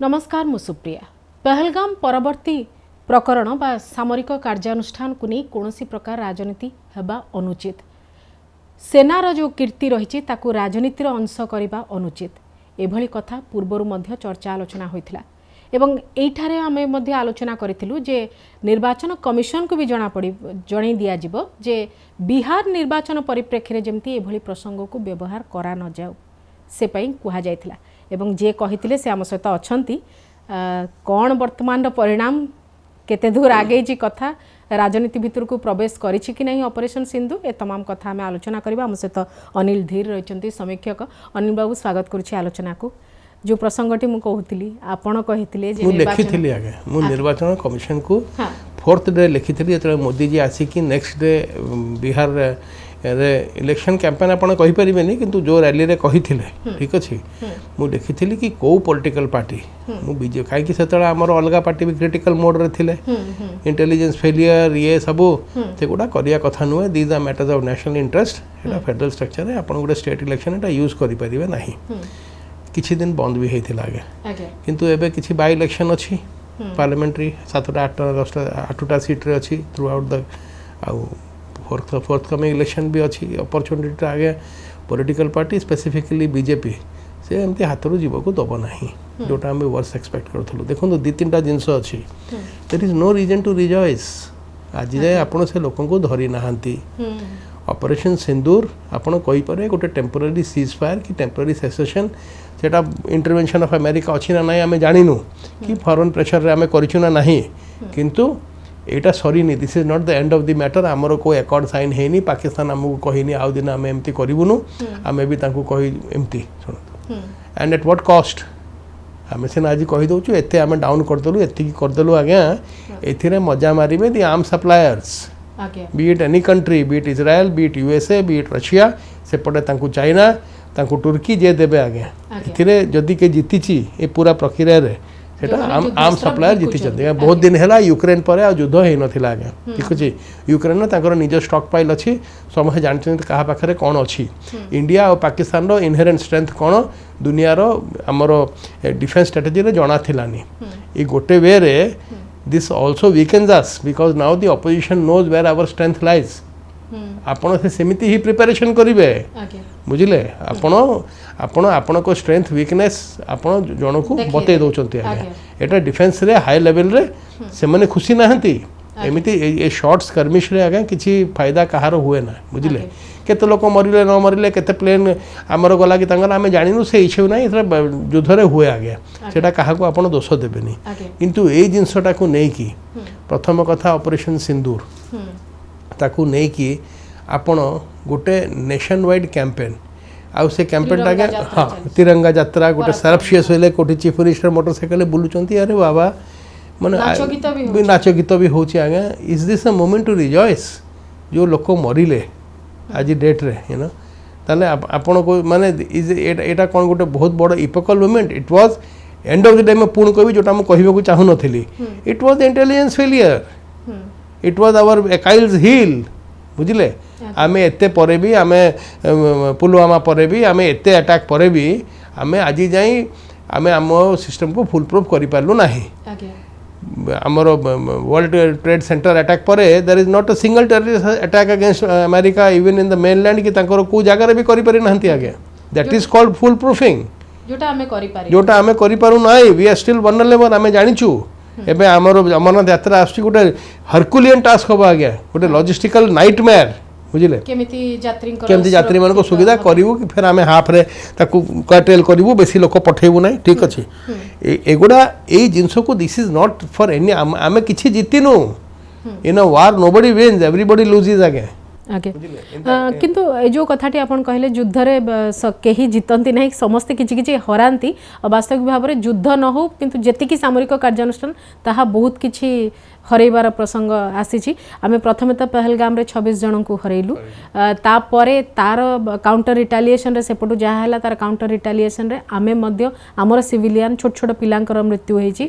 नमस्कार मु सुप्रिया। पहलगाम परवर्ती प्रकरण बा सामरिक कार्यानुष्ठान को नहीं कौनसी प्रकार राजनीति हेबा अनुचित। सेनार जो कीर्ति रही ताकू राजनीतिर अंश करने अनुचित एभली कथा पूर्वर मध्य चर्चा आलोचना होइथिला एवं एठारे आमे मध्य आलोचना करिथिलु जे निर्वाचन कमिशन को भी जणाई दिया जिवो जे बिहार निर्वाचन परिप्रेक्षी रे जेमती एभली प्रसंग को व्यवहार करा न जाऊ से पई कुहा जायथिला एवं जे कहिथिले से आम सहित अछंती कौन वर्तमान परिणाम केते दूर आगे जी कथा राजनीति भितर को प्रवेश करिछि कि नहीं ऑपरेशन सिंधु ए तमाम कथा आम आलोचना करबा। आम सहित अनिल धीर रहिचंती समीक्षक। अनिल बाबू स्वागत करुछि आलोचना को। जो प्रसंगटी मु कहूतिली आपण कहिथिले जे लिखिथिली आगे मु निर्वाचन कमिशन को 4th डे लिखिथिली एतले मोदी जी आसी कि नेक्स्ट डे बिहार रे इलेक्शन कैंपेन आपण कहि परिबेनी किंतु जो रैली रे कहिथिले ठीक अछि मु देखिथिली कि को पॉलिटिकल पार्टी मु बीजे काई कि सेतला हमर अलगा पार्टी भी क्रिटिकल मोड रे थिले इंटेलिजेंस फेलियर ये सब से गुडा करिया कथा नुए these are matters of national interest एटा फेडरल स्ट्रक्चर रे आपण गुडा स्टेट इलेक्शन एटा यूज करि परिबे नाही किछि दिन बंद भी हेतिला आगे किंतु एबे किछि बाय इलेक्शन अछि पार्लियामेंट्री 7टा 8टा सीट रे अछि थ्रू आउट द आउ फोर्थ कमिंग इलेक्शन भी अच्छी अपॉर्चुनिटी आगे पॉलिटिकल पार्टी स्पेसिफिकली बीजेपी से एमती हाथरू जीव को दब ना जोटा आम वर्ष एक्सपेक्ट करूँ। देखो 2-3टा जिनस अच्छी there is no reason to rejoice आज जाए आपण से लोक को धरी नहांती ऑपरेशन सिंदूर आपण कहि पारे गोटे टेम्पोररी सीज फायर कि टेम्पोररी सेसेशन सेटा इंटरवेंशन ऑफ अमेरिका अच्छी ना नहीं आम जानिनु कि फॉरेन प्रेशर रे आम करिछु ना नहीं किंतु एटा सरी नहीं this is not the end of the matter आमर को एकॉर्ड साइन हेनी पाकिस्तान आमको कहनी आउ दिन आम एमती करूनु आम भी कही एमती शुणु एंड एट व्हाट कॉस्ट आम सीना आज कही दौचु एते आम डाउन करदेलु एतिकी करदेलु आज्ञा एथिरे मजा मारिबे the arm suppliers be it any country be it Israel be it USA be it Russia सेपटे तांकु चाइना तांकु तुर्की जे देबे आज्ञा एथिरे जदि के जीतिची ए पूरा प्रक्रिया रे सेटा आर्म सप्लायर जीति बहुत दिन है यूक्रेन पर युद्ध हो नथिला आगे ठीक अच्छे यूक्रेन तांकर निज स्टॉक पाइल अच्छी समस्त जानते कहा पाखे कौन अच्छी इंडिया और पाकिस्तान रो इनहेरेंट स्ट्रेंथ कौन दुनिया रो हमर डिफेंस स्ट्रेटेजी रे जଣା थिलानी ए गोटे वे रे this also weakens us because now the opposition knows where our strength lies आपण से सेमिति ही प्रिपरेशन करिवे बुझिले आपण आपण आपण को स्ट्रेंथ वीकनेस आपण जण को बते दोचंती एटा डिफेंस रे हाई लेवल रे से माने खुशी नाहंती एमिति ए शॉर्ट स्कर्मिश रे आगे किछि फायदा कहार हुए ना बुझिले केते लोक मरिले न मरिले केते प्लेन हमर गला कि तांगर आमे जानिनु से इछु नै एथरा युद्ध रे हुए आगे सेटा कहा को आपण दोष देबेनी किंतु ए जिंसटा को नै कि प्रथम कथा ऑपरेशन सिंदूर ताकू नहीं कि आपण गोटे नेशन वाइड कैंपेन आउ से कैंपेन टाके हाँ तिरंगा यात्रा गोटे सरफियस होले कोठी चीफ मिनिस्टर मोटरसाइकिल बुलुचंती अरे बाबा माने नाच गीत भी होची आगे is this a moment to rejoice जो लोक मरिले आज डेट रे यू नो ताले आपण को माने इज एटा कोन गोटे बहुत बड़ epochal moment it was end of the day में पूर्ण कहबी जोटा हम कहबे को चाहू नथिली it was intelligence failure it was our Achilles heel बुझिले आमे एते परे भी आमे पुलवामा परे भी आमे एते अटैक परे भी आमे आज जाई आमे आम सिस्टम को फुल प्रूफ करि पारलु नाही हमर वर्ल्ड ट्रेड सेंटर अटैक परे there is not a single terrorist attack against America even in the mainland कि तांकर को जगह रे भी करि पारि नहंती आगे that is called full proofing जोटा आमे करि पारु नाही वी आर स्टिल वनरेबल आमे जानिचु एबे हमर अमरनाथ यात्रा आछि गोटे हरकुलियन टास्क होबा गया गोटे लॉजिस्टिकल नाइटमेयर बुझिले केमती यात्री मन को सुविधा करिवु कि फिर आमे हाफ रे ताकू कर्टेल करिवु बेसी लोक पठेबु नै ठीक अछि एगुडा ए जिंस को this is not for any आमे किछि जितिनु इन अ वार नोबडी विन्स एवरीबॉडी लूजेस आगे आगे किंतु जो कथाटी आपण कहले युद्ध रे केही जितंती नहीं समस्त किछि किछि हरांती वास्तविक भाव में युद्ध न हो किंतु जेतिकी सामरिक कार्यानुष्ठान ताहा बहुत किछि हरैबार प्रसंग आसी आमे प्रथमे तो पहलगाम रे 26 जन को हरैलु तापरे तार काउंटर रिटालिएशन रे सेपटु जहा हला तार काउंटर रिटालिएशन रे आमे मध्य हमर सिविलियन छोट छोट पिलांकर मृत्यु होईची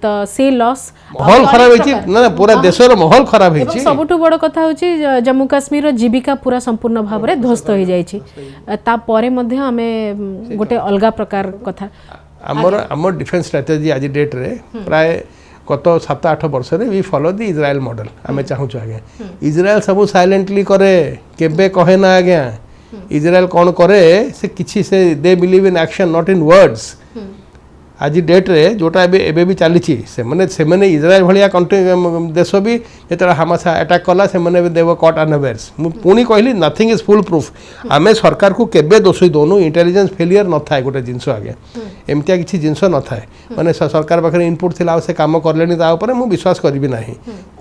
तो से लॉस माहौल खराब होईची ना पूरा देश रो माहौल खराब होईची सबटु बड़ कथा होची जम्मू काश्मीर रो जीविका पूरा संपूर्ण भाव रे ध्वस्त हो जाईची तापरे मध्य आमे गोटे अलगा प्रकार कथा आमर डिफेन्स स्ट्राटेजी आज डेट रे प्राय गत 7-8 वर्ष we follow the Israel model आम चाहूँ आज्ञा इज्राएल सब साइलेंटली करे केबे कहे ना आज्ञा इज्राएल कौन करे से किसी से they believe in action not in words आज डेट रे जोटा एबे भी चली इज्राएल भाया देश भी जो हामास अटैक कला से देव कट अनअवेयर्स पुणी कहली नथिंग इज फुल प्रूफ आम सरकार को केबे दोष दौनु इंटेलिजेंस फेलियर न थाए गोटे जिनस आगे एमतिया किसी जिनस न थाए माने सरकार पाखे इनपुट थिला से काम करले मुझे विश्वास करी ना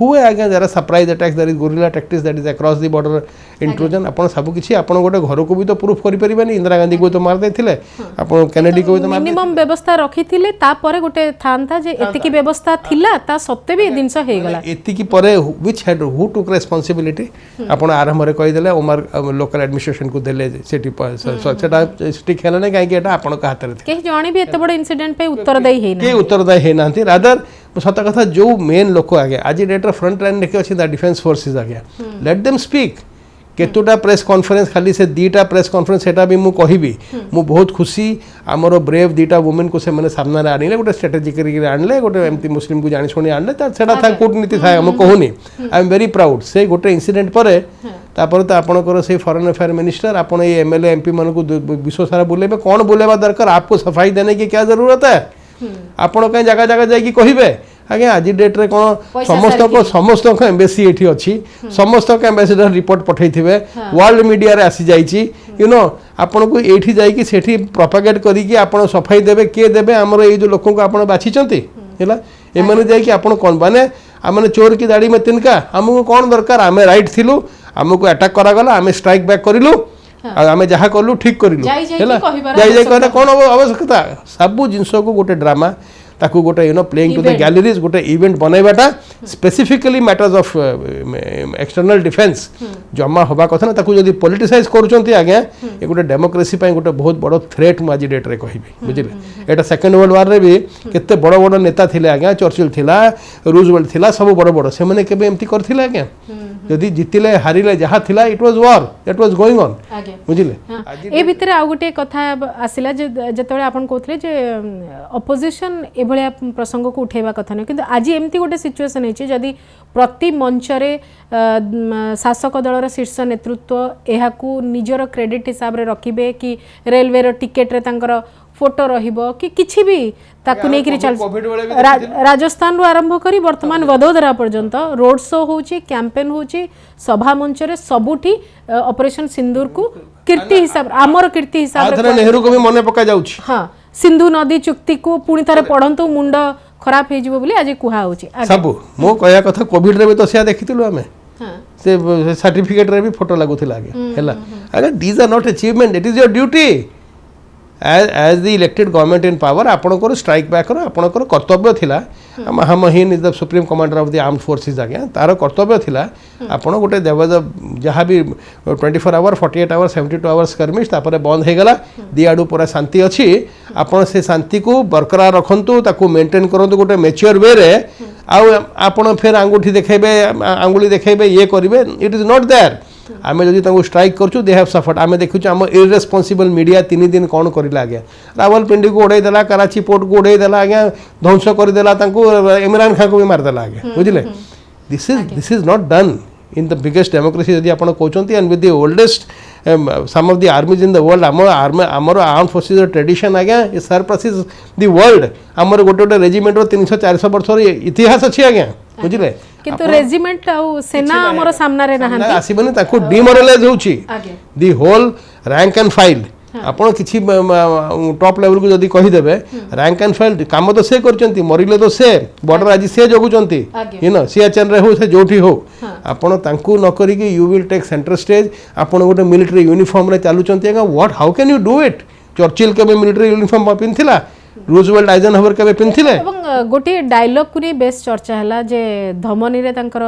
हुए आज्ञा जरा surprise attacks that is gorilla tactics that is across the border intrusion आपन सब किछि आपन गोटे घर को भी तो प्रूफ करि परिबेनी इंदिरा गांधी को तो मार देथिले आपन कैनेडी को भी तो मार मिनिमम व्यवस्था रखी थिले तापरे गोटे थांता जे एतिकी व्यवस्था थिला ता सत्ते भी दिनस हे गला एतिकी परे which head who took responsibility आपन आरंभ रे कहि देले ओमर लोकल एडमिनिस्ट्रेशन को देले सेठी सेटा स्टिक हेला नै काहे कि एटा आपन का हाथ रे के जानि भी एते बड़ इंसिडेंट पे उत्तरदायी हे ना के उत्तरदायी हे नांती रादर सत कथा जो मेन लोक आगे आज डेट रे फ्रंट लाइन रे अछि द डिफेंस फोर्सेस आगे लेट देम स्पीक केतुटा प्रेस कॉन्फ्रेंस खाली से दीटा प्रेस कॉन्फ्रेंस सेटा भी मु कहिबी मु बहुत खुशी हमरो ब्रेव दीटा वुमेन को से माने सामने रे आनिले गोटे स्ट्रेटजी करी आनले गोटे एमती मुस्लिम को जानि सुनी आनले ता सेटा था कूटनीति था हम कहूनी आई एम वेरी प्राउड से गोटे इंसिडेंट परे तापर तो आपनकर से फॉरेन अफेयर मिनिस्टर आपन ये एमएलए एमपी मन को विश्व सारा बुलेबे कौन बुलेबा दरकार आपको सफाई देने की क्या जरूरत है आपन कहीं जगह जगह जाई कहिबे आज्ञा आज डेट रे कौन समस्त एम्बेसी ये अच्छी समस्त एम्बेसीडर रिपोर्ट पठे थे वर्ल्ड मीडिया रे आसी जाइए यू नो आपन को ये जाइए सेठी प्रोपागेट करिकी आपन सफाई देबे के देबे हमर ये जो लोक को आपन बाछिचंती हैला एमने जाइए आपन कोन माने आमने चोर की दाढ़ी में तिनका हमको कौन दरकार आमे राइट थिलु हमको अटैक करा गला आमे स्ट्राइक बैक करिलु आमे जहा करलु ठीक करिलु हैला जाई कहना कौन आवश्यकता सब जिंस को गोटे ड्रामा ताकू गोटे you know playing to the galleries गोटे इवेंट बनैबाटा specifically matters of external defence जमा होबा कथा ना ताकू जदी पॉलिटिसाइज करूचंती आज्ञा ए गोटे डेमोक्रेसी पई गोटे बहुत बड़ थ्रेट मु आज डेट रे कहिबी बुझिले एटा सेकंड वर्ल्ड वार रे भी केते बड़ बड़ नेता थिले आज्ञा चर्चिल थिला रूजवेल्ट थिला सब बड़ बड़ से माने केबे एम्ति करथिले आज्ञा जदी जितिले हारिले जहा थिला it was war that was going on बुझिले ए भितरे आ गोटे कथा आसिला जे जतबे आपन कहथले जे अपोजिशन एभलिया प्रसंग को उठेबा कथा न किंतु आज एमती गोटे सिचुएशन है जदि प्रति मंचरे शासक दलर शीर्ष नेतृत्व एहाकू निजर क्रेडिट हिसाब रे रखिबे कि रेलवे रो टिकेट रे तांकर फोटो रहिबो कि किछि भी ताकू नै करी चल राजस्थान रो आरंभ करी वर्तमान वडोदरा पर्यंत रोड शो होची कैंपेन होची सभा मंच रे सबुठी ऑपरेशन सिंदूर को कीर्ति हिसाब आमर कीर्ति हिसाब रे नेहरू को भी मने पका जाउची हां सिंधु नदी चुक्ति को पुणी थारे पढ़ंतु मुंड खराब हे जिवो बोली आज कुहा होची सब मो कहया कथा कोविड रे भी तो सिया देखितिलु हमें से सर्टिफिकेट रे भी फोटो लागुथिला आगे हैला अगर these are not achievement it is your duty as the elected government in power आपनकर स्ट्राइक बैक करो आपनकर कर्तव्य थिला हम हिन is the supreme commander of the armed forces आज्ञा तार कर्तव्य थिला आपण गोटे देवज जहाँ भी 24 आवर 48 आवर 72 आवर्स कर्मिश तापर बंद हे गला दी आडू पूरा शांति अच्छी आपण से शांति को बरकरार रखंतु ताकू मेंटेन करंतु गोटे मैच्योर वे रे आपण फिर आंगुठी देखेबे आंगुली देखेबे ये करिवे इट इज नॉट देयर आमे जदि तांको स्ट्राइक करछु दे हैव सफर्ड आमे देखु आम इरेस्पॉन्सिबल मीडिया 3 दिन कौन करला आज्ञा रावलपिंडी को उड़ाई देला कराची पोर्ट को उड़ाई देला आज्ञा ध्वंस कर देला तांको इमरान खान को भी मार देला आज्ञा बुझिले this is not done in the biggest democracy जदि आपण कहउचंती and with the oldest some of the armies in the world आमर आर्म फोर्सेस ट्रेडिशन आज्ञा ये सरपासेस द वर्ल्ड आमर गोटे गोटे रेजिमेंट रो 300-400 वर्ष रो इतिहास अछि आज्ञा बुझिले किंतु रेजिमेंट आ सेना हमर सामना रे नहंती आसीबनी ताको डिमोरलाइज होउची the whole rank and file आपण किछि टॉप लेवल को जदी कहि देबे रैंक एंड फाइल काम तो से करचंती मरिले तो से बॉर्डर आज से जगुचंती यू नो सियाचेन रे हो से जोठी हो आपण तांकू न करी कि you will take centre stage आपण गोटे मिलिटरी यूनिफॉर्म रे चालुचंती what how can you do it Churchill के मिलिटरी यूनिफॉर्म पिनथिला रूजवेल्ट आइजनहवर के पिनथिले एवं गोटे डायलॉग कुनी बेस चर्चा हला जे धमनी रे तांकर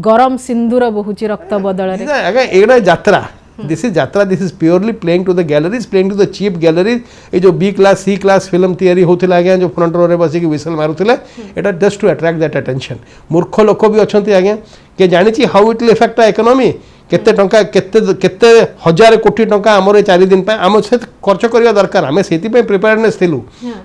गरम सिंदूर बहुची रक्त बदल रे आगे एडा Yatra this is Yatra this is purely playing to the galleries playing to the cheap galleries ए जो B class C class film तैयारी होथिला आगे जो फ्रंट रो रे बसी कि विसल मारुथिले एटा just to attract that attention मूर्ख लोक भी अछंती आगे के जानि छी how it will effect the economy केते टंका केते केते हजार कोटी टंका आमर 4 दिन पे आम से खर्च करवा दरकार आम से प्रिपेयरनेस थिलु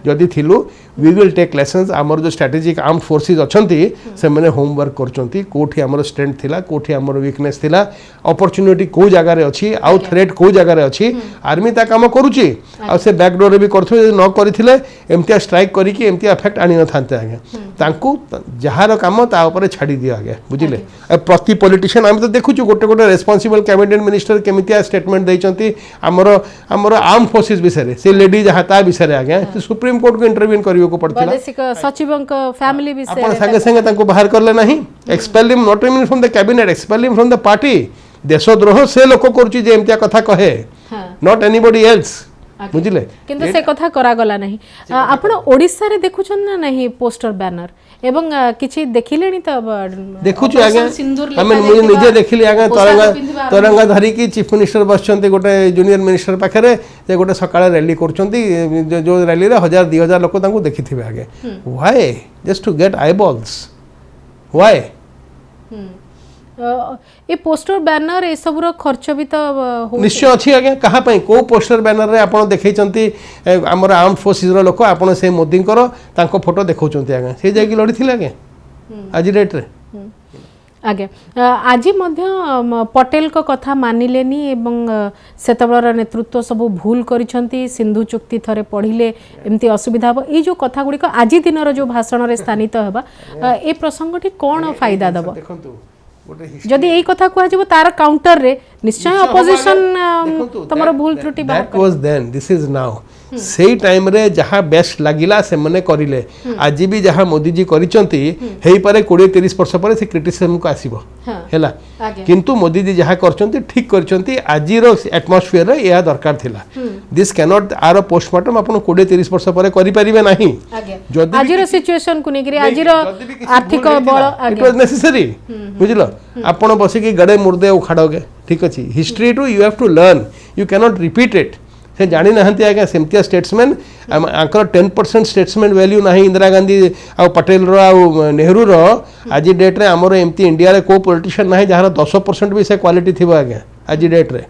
जदि थिलु वी विल टेक लेसन्स आमर जो स्ट्रेटेजिक आर्म फोर्सेस अछंती से माने होमवर्क करचंती कोठी आमर स्ट्रेंथ थिला कोठी आमर वीकनेस थिला अपॉर्चुनिटी को जगह रे अछि आउ थ्रेट को जगह रे अछि आर्मी ता काम करूची आ से बैकडोर रे भी करथु न करिथिले एमतिया स्ट्राइक करी कि एमतिया इफेक्ट आनी न थांते आगे तांकू जहार काम ता ऊपर छाडी दिया आगे बुझिले प्रति पॉलिटिशियन हम तो देखुछु गोटे गोटे रेस्पोंसिबल कैबिनेट मिनिस्टर केमितिया स्टेटमेंट दैचंती हमर हमर आर्म फोर्सेस विषय से लेडी जहा ता विषय आगे सुप्रीम कोर्ट को इंटरवीन करियो को पड़तिला वैदेशिक सचिवंक फैमिली विषय अपन संगे संगे तांको बाहर करले नहीं expel him not even from the cabinet expel him from the party देशद्रोह से लोक करूची जे एमतिया कथा कहे नॉट एनीबॉडी एल्स बुझिले किंतु से कथा करा गला नहीं आपण ओडिसा रे देखुछन ना नहीं पोस्टर बैनर एवं किछि देखिलेनी त देखुछु आगे हम निजे देखिली आगे तरंगा धरी की चीफ मिनिस्टर बसचंती गोटे जूनियर मिनिस्टर पाखरे जे गोटे सकाळे रैली करचंती जो रैली रे 1000 2000 लोक तांको देखिथिबे आगे why just to get eyeballs why ए पोस्टर बैनर ए सबरो खर्च भी तो निश्चय अछि आगे कहा पई को पोस्टर बैनर रे आपण देखैचंती हमर आर्म फोर्सेस रो लोक आपण से मोदी करो तांको फोटो देखौचंती आगे से जाकी लड़ी थिला आगे आज डेट रे आगे आज मध्य पटेल को कथा मानिलेनी एवं सेतबळर नेतृत्व सब भूल करिसंती सिंधु चुक्ति थरे पढिले एमती असुविधा हो ए जो कथा गुडी को आज दिनर जो भाषण रे स्थानित हेबा ए प्रसंगटी कोन फायदा दबो देखंतु जदि यही कथा कुआ जब तार काउंटर रे निश्चय अपोजिशन तमरो भूल त्रुटि that was then this is now सेही टाइम रे जहा बेस्ट लागिला से मने करिले आज भी जहा मोदी जी करिचंती हेई पारे 20 30 वर्ष पर से क्रिटिसिज्म को आसीबो हैला किंतु मोदी जी जहा करचंती ठीक करचंती आजी रो एटमॉस्फियर रे या दरकार थिला this can not our postmortem अपन 20 30 वर्ष पर करि परिबे नाही जदि आजी रो सिचुएशन को नेकरी आजी रो आर्थिक बळ इट वाज नेसेसरी बुझिलो आपण बसी की गडे मुर्दे उखाडोगे ठीक अछि history too you have to learn you can not repeat it से जानी नहंती आगे सेमतिया स्टेट्समैन आंकर 10% स्टेट्समैन वैल्यू नाही इंदिरा गांधी आ पटेल रो आ नेहरू रो आज डेट रे हमरो एमती इंडिया रे को पॉलिटिशियन नाही जहार 10% भी से क्वालिटी थिबो आगे आज डेट रे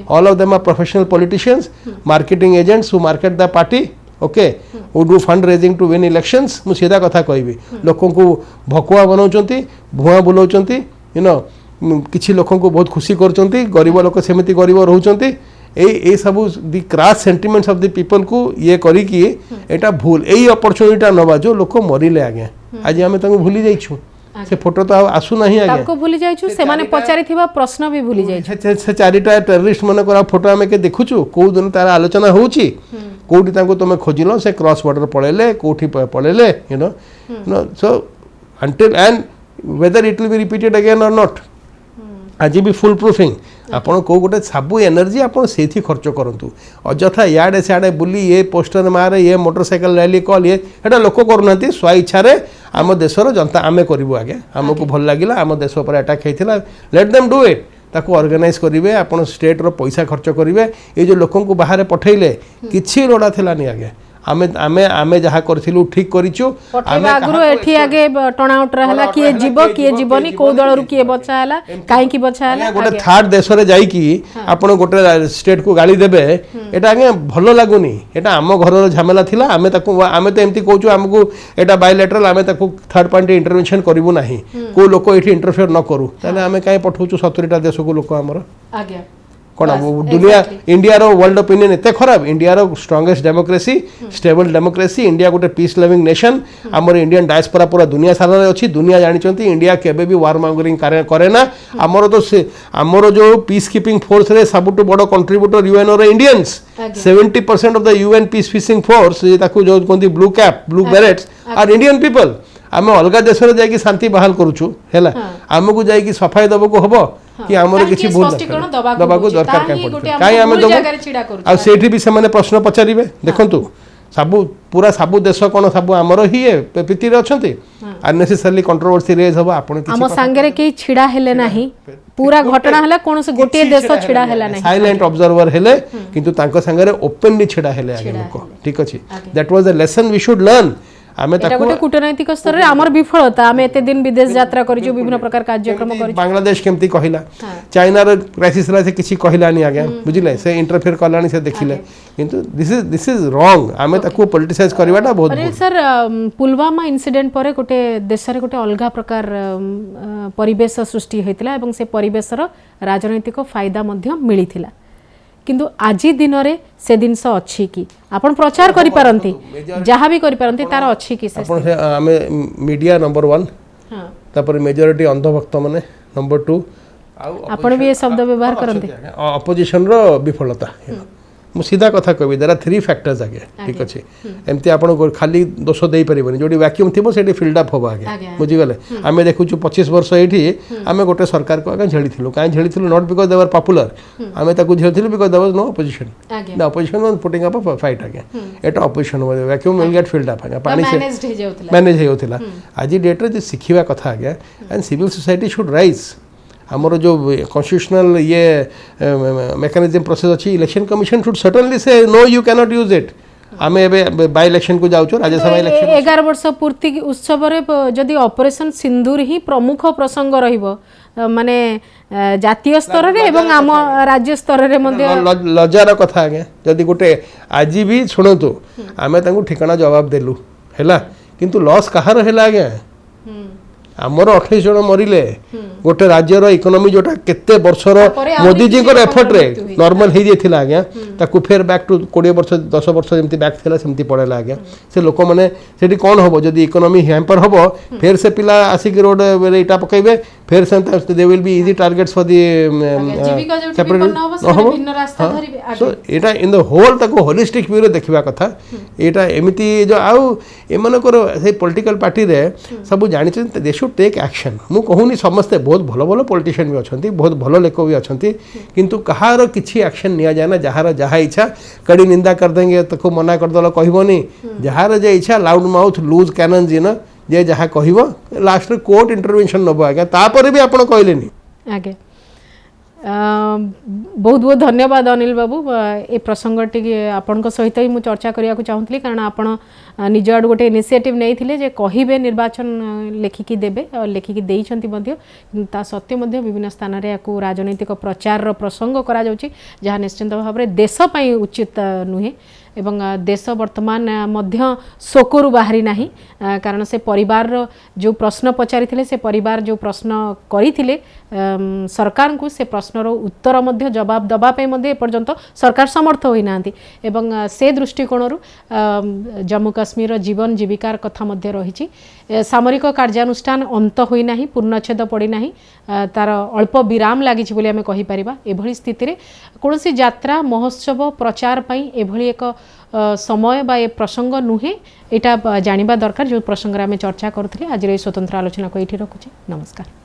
all of them are professional politicians marketing agents who market the party okay who do fund raising to win elections मु सीधा कथा कहबी लोकन को भकुआ बनाउचंती भुआ बुलाउचंती यू नो किछि लोकन को बहुत खुशी करचंती गरीब लोक सेमिति गरीब रहउचंती ए सब the crass sentiments of the people को ये करी कि एटा भूल एई अपॉर्चुनिटी नबा जो लोक मरिले आगे आज हम तांको भूली जाइछु से फोटो तो आसु नहीं आगे तांको भूली जाइछु से माने पचारि थिबा प्रश्न भी भूली जाइछु से चारिटा टेररिस्ट मन करा फोटो हमें के देखुछु को दिन तार आलोचना होउची कोठी तांको तुम खोजिलो से क्रॉस बॉर्डर पळेले कोठी पळेले you know so until and whether it will be repeated again or not आज भी फुल प्रूफिंग आपण को गोटे सबु एनर्जी आपण सेथि खर्च करंतु अजथा याडे साडे बुली ये पोस्टर मारे ये मोटरसाइकिल रैली कॉल ये एटा लोक करूनांती स्व इच्छा रे आम देशर जनता आमे करबो आगे हमको भल लागिला आम देश पर अटैक हेतिला लेट देम डू इट ताको ऑर्गेनाइज करिवे आपण स्टेट रो पैसा खर्च करिवे ए जो लोकन को बाहर पठैले किछि लोडा थिला नि आगे आमे आमे आमे जहा करथिलु ठीक करिछु आमे आगरो एठी आगे टर्नआउट रहला किए जीवनी को दळ रु किए बचाला काई की बचाला गोटे थर्ड देश रे जाई की आपण गोटे स्टेट को गाली देबे एटा आगे भलो लागुनी एटा आम घर रो झमेला थिला आमे तो एम्ति कहूछु हमको एटा बायलैटरल आमे ताको थर्ड पार्टी इंटरवेंशन करिवु नाही को लोक एठी इंटरफेयर न करू ताले आमे काई पठौछु 70 टा देश को लोक हमर आगे कौन दुनिया इंडिया रो वर्ल्ड ओपिनियन एते खराब इंडिया रो strongest democracy stable democracy India गोटे पीस लविंग नेशन हमर इंडियन डायस्पोरा पूरा दुनिया सारा रे अछि दुनिया जानिचंती इंडिया केबे भी वार मॉन्गरिंग करे ना हमर तो हमर जो पीस कीपिंग फोर्स रे सबटु बडो कंट्रीब्यूटर यूएनओ रे Indians 70% of the UN peace fishing force जे ताकू जो कोंदी blue cap blue berets are Indian people आमे अलगा देश रे जाय कि शांति बहाल करूछु हैला हमकु जाय कि सफाई दबो को हबो कि हमर किछि भूल दबाको दरकार काई आमे दबो आ सेठी भी से माने प्रश्न पचारिबे देखंतु सबु पूरा सबु देश कोन सबु हमर ही पिति रे अछंती अननेसेसरली कंट्रोवर्सी रेज हबो आपण किछि हम संगे रे के छिडा हेले नाही पूरा घटना हला कोन से गोटे देश छिडा हेला नाही साइलेंट ऑब्जर्वर हेले किंतु तांको संगे रे ओपनली छिडा हेले आगे लोक ठीक अछि that was the lesson we should learn आमे एटा गोटे कूटनैतिक स्तर रे हमर विफलता आमे एते दिन विदेश यात्रा करिजो विभिन्न प्रकार कार्यक्रम करिजो बांग्लादेश केमती कहिला चाइना रो क्राइसिस ला से किछि कहिलानी आगे बुझिले से इंटरफेयर करलानी से देखिले किंतु दिस इज रॉन्ग आमे ताको पॉलिटिसाइज करवाटा बहुत अरे सर पुलवामा इंसिडेंट परे गोटे देश रे गोटे अलगा प्रकार परिवेश सृष्टि होइतिला एवं से परिवेश रो राजनैतिक फायदा मध्य मिलिथिला किंतु आजी दिन रे से जिनस अच्छी कि आपण प्रचार करि पारंती जहाँ भी करि पारंती तार अच्छी कि से आपण आमे मीडिया नंबर 1 हां तापर मेजॉरिटी अंधभक्त माने नंबर 2 आपण भी ये शब्द व्यवहार करंती अपोजिशन रो विफलता मु सीधा कथा कहबी देयर आर 3 फैक्टर्स आगे ठीक अछि एमती आपण खाली दोष देई परिबनी जोडी वैक्यूम थिबो सेठी फिल्ड अप होबा आगे बुझी गले आमे देखु 25 वर्ष एठी आमे गोटे सरकार को आगे झेलिथिलु काई झेलिथिलु not because they were popular आमे ताकु झेलिथिलु because there was no opposition the opposition was putting up a fight आगे एटा opposition vacuum will get filled up आगे पानी से मैनेज हे होथिला आज डेट रे जे सिखिबा कथा आगे and civil society should rise हमरो जो कॉन्स्टिट्यूशनल ये मेकानिज्म प्रोसेस अच्छी election commission should certainly say no you can not use it आमे एबे बाय इलेक्शन को जाउछो राज्यसभा इलेक्शन 11 वर्ष पूर्ति उत्सव रे जदी ऑपरेशन सिंदूर ही प्रमुख प्रसंग रहिबो माने जातीय स्तर रे एवं आम राज्य स्तर रे मध्ये लजार कथा आगे जदी गोटे आजी भी सुनतो आमे तांको ठिकाना जवाब देलु हैला किंतु लॉस कहार हैला आगे आमर 28 जन मरिले गोटे राज्यर इकोनॉमी जोटा केते वर्षर मोदी जी को एफर्ट रे नॉर्मल हे जेथिला आज्ञा ताकू फेर बैक टू 20 वर्ष 10 वर्ष जेमती बैक थिला सेमती पड़ेला आज्ञा से लोक माने सेठी कोन होबो जदी इकोनॉमी हैम्पर होबो फेर से पिला आसी के रोड इटा पकैबे फेर से they will be easy targets for the separate भिन्न रास्ता धरिबे सो एटा इन द होल ताको होलिस्टिक व्यू रे देखिबा कथा एटा एमिति जो आउ एमन को से पॉलिटिकल पार्टी रे सब जानि दे शुड टेक एक्शन मु कहूनी समस्ते बहुत भलो भलो पॉलिटिशियन भी अछंती बहुत भलो लोक भी अछंती किंतु कहार किछि एक्शन निया जाय ना जहार जहा इच्छा कड़ी निंदा कर देंगे तको मना कर दलो कहबोनी जहार जे इच्छा लाउड माउथ लूज कैनन जी ना जे जहा कहबो लास्ट रे कोर्ट इंटरवेंशन नबो आगे तापर भी आपण कहलेनी आगे बहुत बहुत धन्यवाद अनिल बाबू ए प्रसंगटी आपण सहित ही मुझे चर्चा करने चाहूँगी कारण आपण निज आड़ गोटे इनिशिएटिव नहीं जे कहे निर्वाचन लेखिकी देबे और लेखिकी देइछंती ता सत्य विभिन्न स्थान रे याकू राजनैतिक प्रचार प्रसंग करा जाउची जहाँ निश्चिंत भाव में देश पाई उचित नुहे एवं देश वर्तमान मध्य शोकरु बाहरी नाही कारण से परिवार जो प्रश्न पचारि से परिवार जो प्रश्न करिथिले सरकार को से प्रश्नर उत्तर मध्य जवाब दबा पे मध्य एपर्यंत सरकार समर्थ होई नांती एवं से दृष्टिकोण जम्मू काश्मीर जीवन जीविकार कथा मध्य रही सामरिक कार्यानुष्ठान अंत होई नाही पूर्णच्छेद पड़ी नाही तार अल्प विराम लगी बोली आमे कहि परिबा एभली स्थिति रे कोनोसी यात्रा महोत्सव प्रचार पई एभली एक समय बा ए प्रसंग नुहे एटा जानिबा दरकार जो प्रसंग रे आमे चर्चा करथले आज रे स्वतंत्र आलोचना को एठी रखुची नमस्कार।